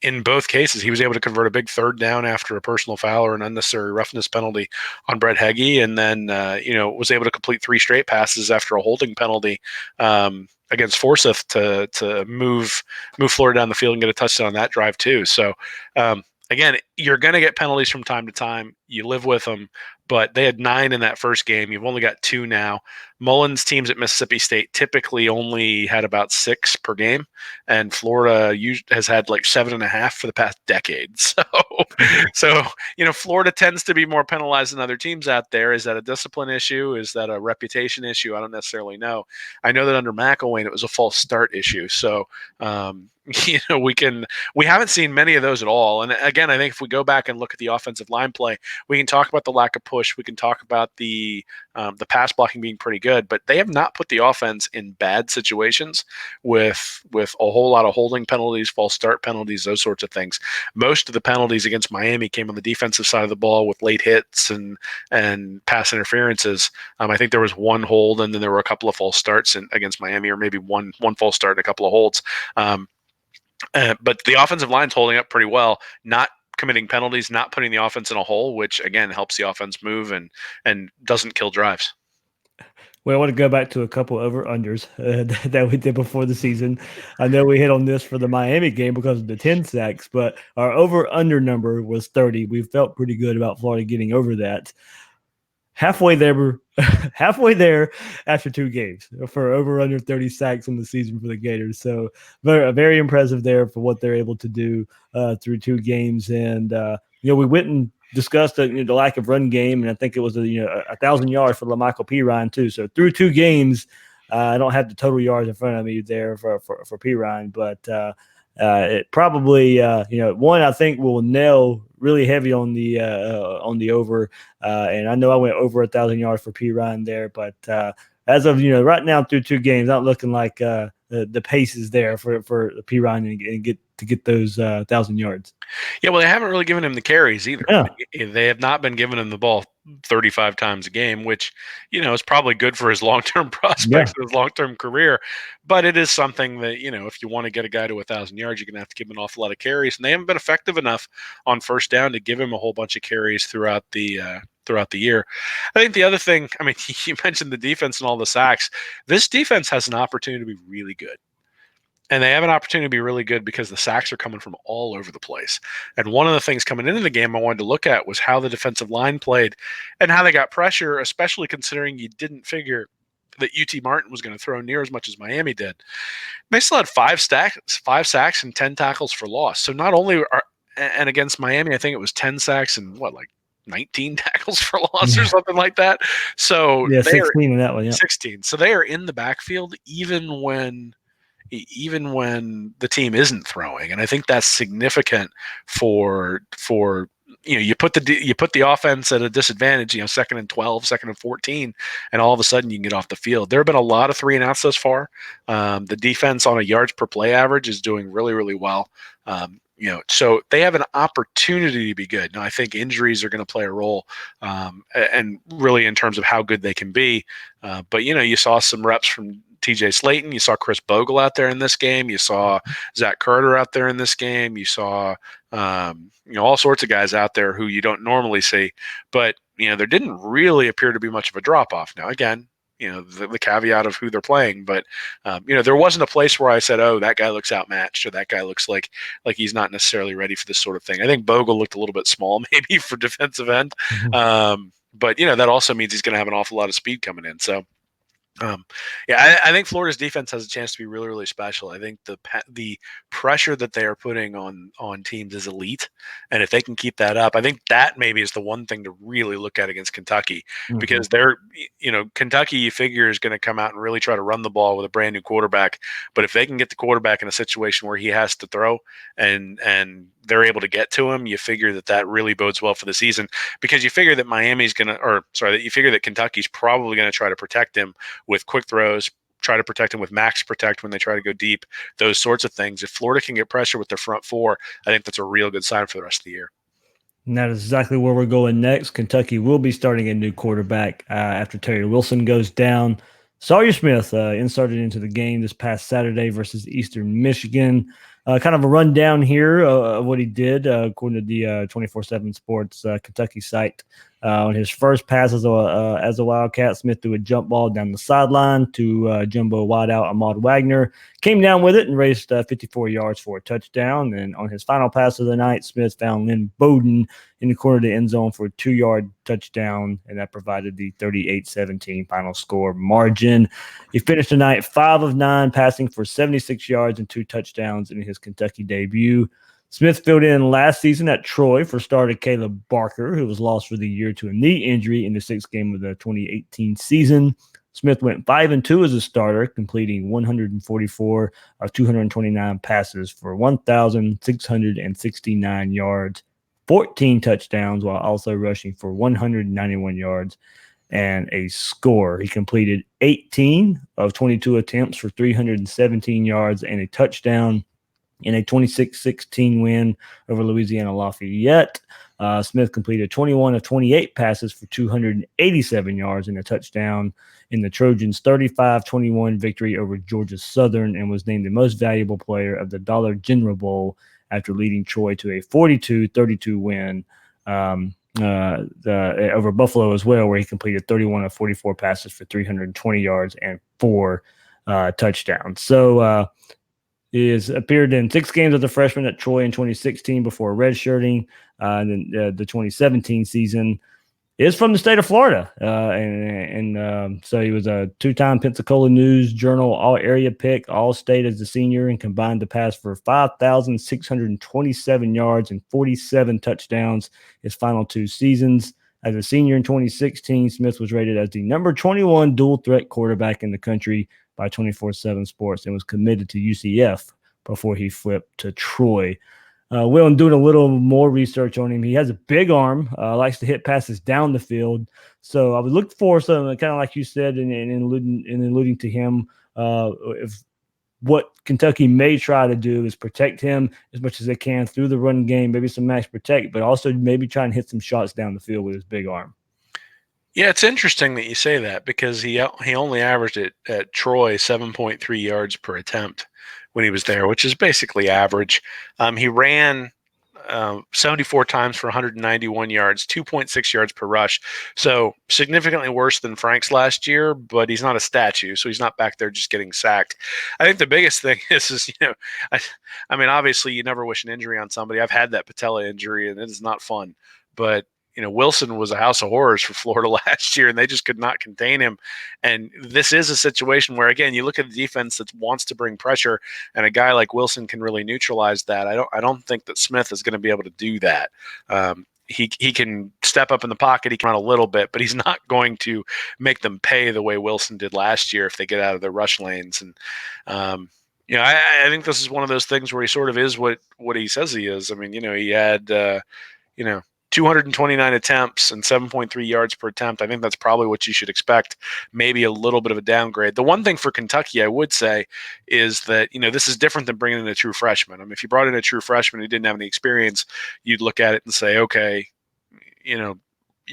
in both cases, he was able to convert a big third down after a personal foul or an unnecessary roughness penalty on Brett Heggie, and then was able to complete three straight passes after a holding penalty. Against Forsyth to move Florida down the field and get a touchdown on that drive too. So again, you're going to get penalties from time to time. You live with them, but they had 9 in that first game. You've only got 2 now. Mullen's teams at Mississippi State typically only had about 6 per game, and Florida has had like 7.5 for the past decade. So Florida tends to be more penalized than other teams out there. Is that a discipline issue? Is that a reputation issue? I don't necessarily know. I know that under McElwain, it was a false start issue. So we haven't seen many of those at all. And again, I think if we go back and look at the offensive line play, we can talk about the lack of push. We can talk about the pass blocking being pretty good, but they have not put the offense in bad situations with a whole lot of holding penalties, false start penalties, those sorts of things. Most of the penalties against Miami came on the defensive side of the ball with late hits and pass interferences. I think there was one hold, and then there were a couple of false starts against Miami, or maybe one false start and a couple of holds. But the offensive line's holding up pretty well, not committing penalties, not putting the offense in a hole, which again helps the offense move and doesn't kill drives. Well, I want to go back to a couple over unders that we did before the season. I know we hit on this for the Miami game because of the 10 sacks, but our over under number was 30. We felt pretty good about Florida getting over that. Halfway there, halfway there after 2 games for over under 30 sacks in the season for the Gators. So very, very impressive there for what they're able to do through 2 games. And we went and discussed the lack of run game, and I think it was 1,000 yards for LaMichael Pirine too. So through 2 games, I don't have the total yards in front of me there for Pirine, but it probably one I think will nail really heavy on the over, and I know I went over 1,000 yards for Pirine there, but as of right now through 2 games, not looking like the pace is there for Pirine and get those 1,000 yards. Yeah, well, they haven't really given him the carries either. Yeah. They have not been giving him the ball 35 times a game, which is probably good for his long-term prospects and his long-term career. But it is something that if you want to get a guy to 1,000 yards, you're going to have to give him an awful lot of carries, and they haven't been effective enough on first down to give him a whole bunch of carries throughout the year. I think the other thing, I mean, you mentioned the defense and all the sacks. This defense has an opportunity to be really good. And they have an opportunity to be really good because the sacks are coming from all over the place. And one of the things coming into the game I wanted to look at was how the defensive line played and how they got pressure, especially considering you didn't figure that UT Martin was going to throw near as much as Miami did. They still had 5 sacks and 10 tackles for loss. So not only and against Miami, I think it was 10 sacks and 19 tackles for loss or something like that. So yeah, 16 in that one. Yeah, 16. So they are in the backfield even when the team isn't throwing, and I think that's significant for you put the offense at a disadvantage, 2nd and 12, 2nd and 14, and all of a sudden you can get off the field. There have been a lot of 3 and outs thus far. The defense on a yards per play average is doing really, really well. So they have an opportunity to be good. Now, I think injuries are going to play a role, and really in terms of how good they can be. But you saw some reps from TJ Slayton. You saw Chris Bogle out there in this game. You saw Zach Carter out there in this game. You saw all sorts of guys out there who you don't normally see. But there didn't really appear to be much of a drop off. Now, again, the caveat of who they're playing, but there wasn't a place where I said, oh, that guy looks outmatched, or that guy looks like he's not necessarily ready for this sort of thing. I think Bogle looked a little bit small maybe for defensive end. But that also means he's going to have an awful lot of speed coming in. So I think Florida's defense has a chance to be really, really special. I think the pressure that they are putting on teams is elite, and if they can keep that up, I think that maybe is the one thing to really look at against Kentucky, because they're Kentucky, you figure, is going to come out and really try to run the ball with a brand new quarterback. But if they can get the quarterback in a situation where he has to throw and they're able to get to him, you figure that really bodes well for the season, because you figure that that you figure that Kentucky's probably going to try to protect him with quick throws, try to protect him with max protect when they try to go deep, those sorts of things. If Florida can get pressure with their front four, I think that's a real good sign for the rest of the year. And that is exactly where we're going next. Kentucky will be starting a new quarterback after Terry Wilson goes down. Sawyer Smith inserted into the game this past Saturday versus Eastern Michigan. Kind of a rundown here of what he did, according to the 24/7 Sports Kentucky site. On his first pass as a Wildcat, Smith threw a jump ball down the sideline to jumbo wideout Ahmad Wagner. Came down with it and raced 54 yards for a touchdown. And on his final pass of the night, Smith found Lynn Bowden in the corner of the end zone for a 2-yard touchdown, and that provided the 38-17 final score margin. He finished the night 5 of 9, passing for 76 yards and 2 touchdowns in his Kentucky debut. Smith filled in last season at Troy for starter Caleb Barker, who was lost for the year to a knee injury in the 6th game of the 2018 season. Smith went 5-2 as a starter, completing 144 of 229 passes for 1,669 yards, 14 touchdowns, while also rushing for 191 yards and a score. He completed 18 of 22 attempts for 317 yards and a touchdown in a 26-16 win over Louisiana Lafayette. Smith completed 21 of 28 passes for 287 yards and a touchdown in the Trojans' 35-21 victory over Georgia Southern, and was named the most valuable player of the Dollar General Bowl after leading Troy to a 42-32 win over Buffalo as well, where he completed 31 of 44 passes for 320 yards and 4 touchdowns. So he has appeared in 6 games as a freshman at Troy in 2016 before redshirting. And then the 2017 season is from the state of Florida. So he was a 2-time Pensacola News Journal All-Area pick, All-State as a senior, and combined to pass for 5,627 yards and 47 touchdowns his final 2 seasons. As a senior in 2016, Smith was rated as the number 21 dual-threat quarterback in the country by 24/7 Sports and was committed to UCF before he flipped to Troy. Will, and doing a little more research on him, he has a big arm, likes to hit passes down the field. So I would look for something kind of like you said, and alluding to him, if what Kentucky may try to do is protect him as much as they can through the run game, maybe some max protect, but also maybe try and hit some shots down the field with his big arm. Yeah, it's interesting that you say that because he only averaged it at Troy 7.3 yards per attempt when he was there, which is basically average. He ran 74 times for 191 yards, 2.6 yards per rush. So significantly worse than Franks last year, but he's not a statue, so he's not back there just getting sacked. I think the biggest thing is I mean, obviously you never wish an injury on somebody. I've had that patella injury, and it is not fun, but Wilson was a house of horrors for Florida last year, and they just could not contain him. And this is a situation where, again, you look at the defense that wants to bring pressure, and a guy like Wilson can really neutralize that. I don't think that Smith is going to be able to do that. He can step up in the pocket, he can run a little bit, but he's not going to make them pay the way Wilson did last year if they get out of their rush lanes. And I think this is one of those things where he sort of is what he says he is. I mean, he had 229 attempts and 7.3 yards per attempt. I think that's probably what you should expect, maybe a little bit of a downgrade. The one thing for Kentucky I would say is that, this is different than bringing in a true freshman. I mean, if you brought in a true freshman who didn't have any experience, you'd look at it and say, okay, you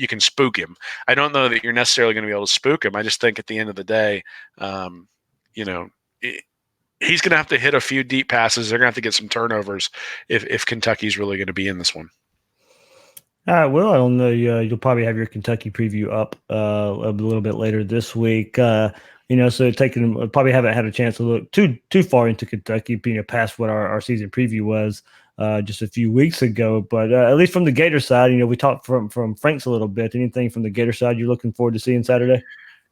can spook him. I don't know that you're necessarily going to be able to spook him. I just think at the end of the day, he's going to have to hit a few deep passes. They're going to have to get some turnovers if Kentucky's really going to be in this one. All right, Will, I don't know. You'll probably have your Kentucky preview up a little bit later this week. So probably haven't had a chance to look too far into Kentucky, past what our season preview was just a few weeks ago. But at least from the Gator side, we talked from Franks a little bit. Anything from the Gator side you're looking forward to seeing Saturday?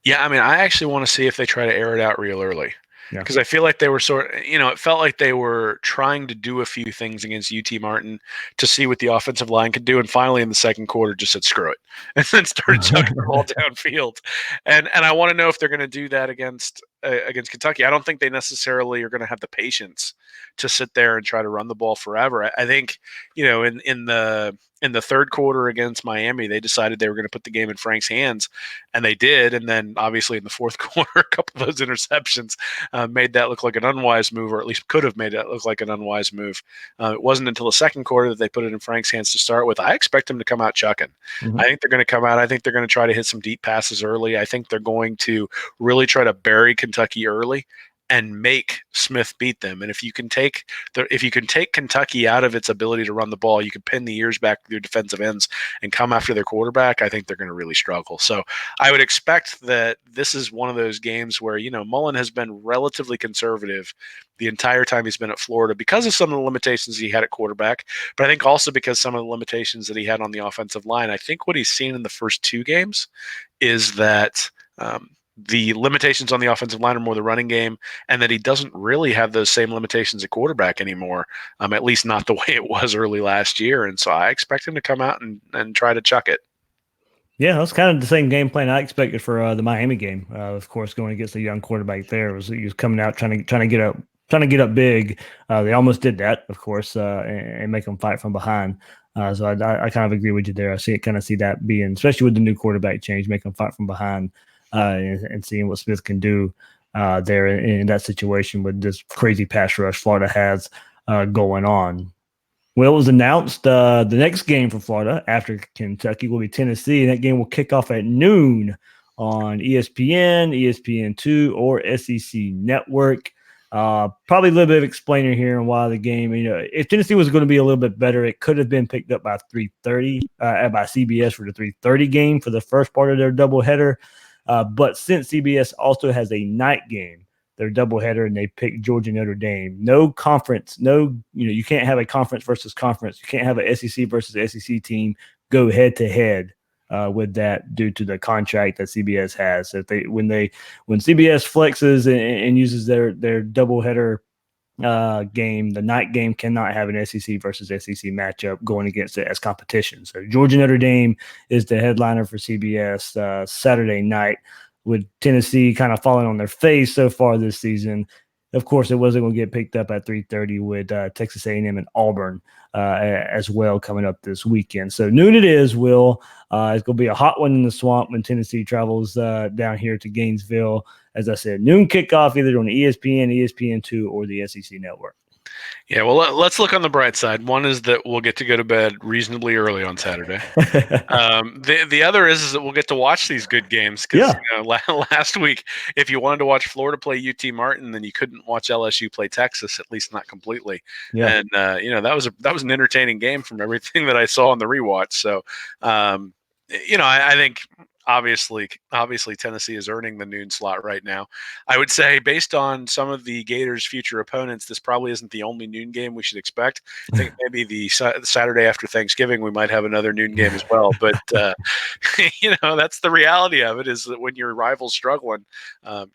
Yeah, I mean, I actually want to see if they try to air it out real early. Yeah. Because I feel like they were it felt like they were trying to do a few things against UT Martin to see what the offensive line could do. And finally in the second quarter just said, screw it. And then started chucking the ball downfield. And I want to know if they're going to do that against against Kentucky. I don't think they necessarily are going to have the patience to sit there and try to run the ball forever. I think, in the third quarter against Miami, they decided they were going to put the game in Frank's hands, and they did. And then obviously in the fourth quarter, a couple of those interceptions made that look like an unwise move, or at least could have made that look like an unwise move. It wasn't until the second quarter that they put it in Frank's hands to start with. I expect them to come out chucking. Mm-hmm. I think they're going to come out. I think they're going to try to hit some deep passes early. I think they're going to really try to bury Kentucky early and make Smith beat them. And if you can take Kentucky out of its ability to run the ball, you can pin the ears back with your defensive ends and come after their quarterback. I think they're going to really struggle. So I would expect that this is one of those games where, Mullen has been relatively conservative the entire time he's been at Florida because of some of the limitations he had at quarterback, but I think also because some of the limitations that he had on the offensive line. I think what he's seen in the first two games is that the limitations on the offensive line are more the running game, and that he doesn't really have those same limitations at quarterback anymore, at least not the way it was early last year. And so I expect him to come out and try to chuck it. Yeah, that's kind of the same game plan I expected for the Miami game. Of course, going against a young quarterback there, he was coming out trying to get up big. They almost did that, of course, and make them fight from behind. So I kind of agree with you there. I see that being, especially with the new quarterback change, make them fight from behind, and seeing what Smith can do there in that situation with this crazy pass rush Florida has going on. Well, it was announced the next game for Florida after Kentucky will be Tennessee, and that game will kick off at noon on ESPN, ESPN2, or SEC Network. Probably a little bit of explaining here and why the game, if Tennessee was going to be a little bit better, it could have been picked up by 3:30 by CBS for the 3:30 game for the first part of their doubleheader. But since CBS also has a night game, their doubleheader, and they picked Georgia Notre Dame. No conference, you can't have a conference versus conference. You can't have an SEC versus SEC team go head to head with that due to the contract that CBS has. So when CBS flexes and uses their doubleheader game, the night game cannot have an SEC versus SEC matchup going against it as competition. So Georgia Notre Dame is the headliner for CBS Saturday night, with Tennessee kind of falling on their face so far this season. Of course, it wasn't going to get picked up at 3:30 with Texas A&M and Auburn as well coming up this weekend. So noon it is, Will. It's going to be a hot one in the swamp when Tennessee travels down here to Gainesville. As I said, noon kickoff either on ESPN, ESPN2, or the SEC Network. Yeah, well, let's look on the bright side. One is that we'll get to go to bed reasonably early on Saturday. The other is that we'll get to watch these good games because last week, if you wanted to watch Florida play UT Martin, then you couldn't watch LSU play Texas, at least not completely. Yeah. And that was an entertaining game from everything that I saw on the rewatch. So, I think. Obviously, Tennessee is earning the noon slot right now. I would say, based on some of the Gators' future opponents, this probably isn't the only noon game we should expect. I think maybe the Saturday after Thanksgiving, we might have another noon game as well. But, that's the reality of it, is that when your rival's struggling,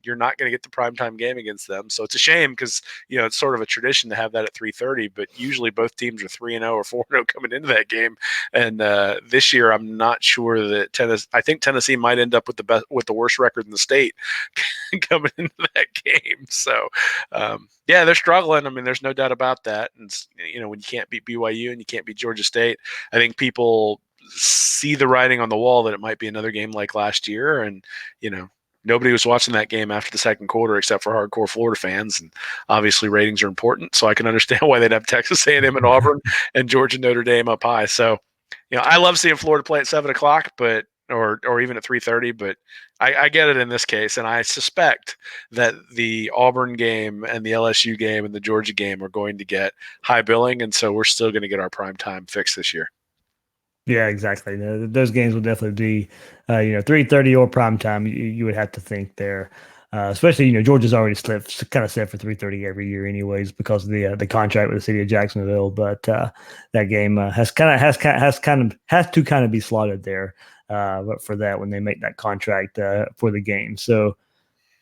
you're not going to get the primetime game against them. So it's a shame because, it's sort of a tradition to have that at 3:30, but usually both teams are 3-0 or 4-0 coming into that game. And this year, I'm not sure that I think Tennessee might end up with the worst record in the state coming into that game. So, they're struggling. I mean, there's no doubt about that. And when you can't beat BYU and you can't beat Georgia State, I think people see the writing on the wall that it might be another game like last year. And nobody was watching that game after the second quarter except for hardcore Florida fans, and obviously ratings are important. So I can understand why they'd have Texas A&M and Auburn and Georgia Notre Dame up high. So, I love seeing Florida play at 7:00, but or even at 3:30, but I get it in this case, and I suspect that the Auburn game and the LSU game and the Georgia game are going to get high billing, and so we're still going to get our prime time fix this year. Yeah, exactly. Those games will definitely be, 3:30 or prime time. You would have to think there, especially Georgia's already kind of set for 3:30 every year, anyways, because of the contract with the city of Jacksonville. But that game has to kind of be slotted there. But for that, when they make that contract for the game. So,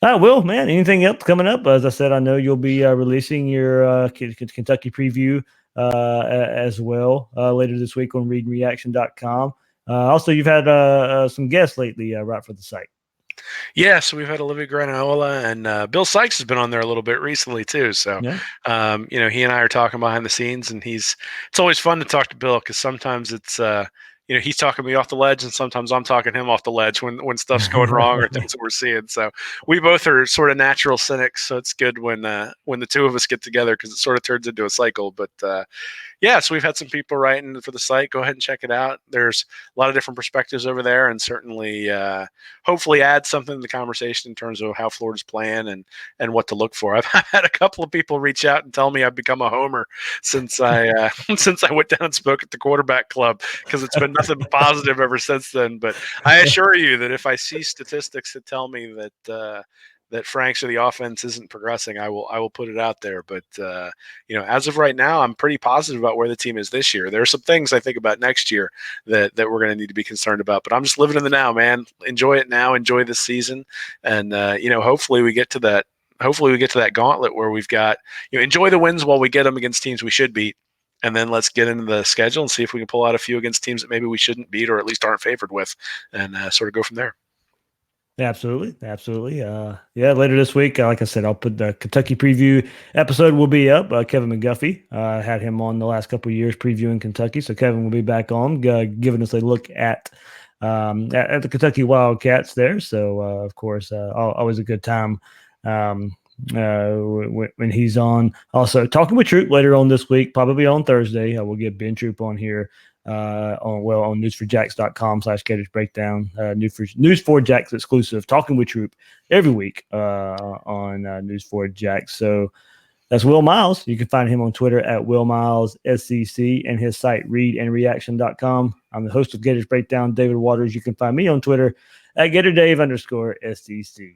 Will, man, anything else coming up? As I said, I know you'll be releasing your Kentucky preview as well later this week on readandreaction.com. Also, you've had some guests lately right for the site. Yeah, so we've had Olivia Granola and Bill Sykes has been on there a little bit recently too. So, Yeah. he and I are talking behind the scenes, and it's always fun to talk to Bill because sometimes he's talking me off the ledge, and sometimes I'm talking him off the ledge when stuff's going wrong or things that we're seeing. So we both are sort of natural cynics, so it's good when the two of us get together because it sort of turns into a cycle. But yeah, so we've had some people writing for the site. Go ahead and check it out. There's a lot of different perspectives over there, and certainly, hopefully, add something to the conversation in terms of how Florida's playing and what to look for. I've had a couple of people reach out and tell me I've become a homer since I since I went down and spoke at the quarterback club because it's been nothing but positive ever since then. But I assure you that if I see statistics that tell me that Franks or the offense isn't progressing, I will put it out there. But as of right now, I'm pretty positive about where the team is this year. There are some things I think about next year that we're going to need to be concerned about. But I'm just living in the now, man. Enjoy it now. Enjoy this season, and hopefully we get to that. Hopefully we get to that gauntlet where we've got enjoy the wins while we get them against teams we should beat, and then let's get into the schedule and see if we can pull out a few against teams that maybe we shouldn't beat or at least aren't favored with, and sort of go from there. Absolutely, absolutely. Yeah, later this week, like I said, I'll put the Kentucky preview episode will be up. Kevin McGuffey had him on the last couple of years previewing Kentucky, so Kevin will be back on, giving us a look at the Kentucky Wildcats there. So of course, always a good time when he's on. Also, talking with Troop later on this week, probably on Thursday. We'll get Ben Troop on here. On news4jacks.com/Gators Breakdown, News4Jacks exclusive, talking with Troop every week on News4Jacks. So that's Will Miles. You can find him on Twitter at Will Miles SCC and his site readandreaction.com. I'm the host of Gators Breakdown, David Waters. You can find me on Twitter at GatorDave_SCC.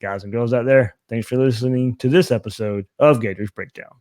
Guys and girls out there, thanks for listening to this episode of Gators Breakdown.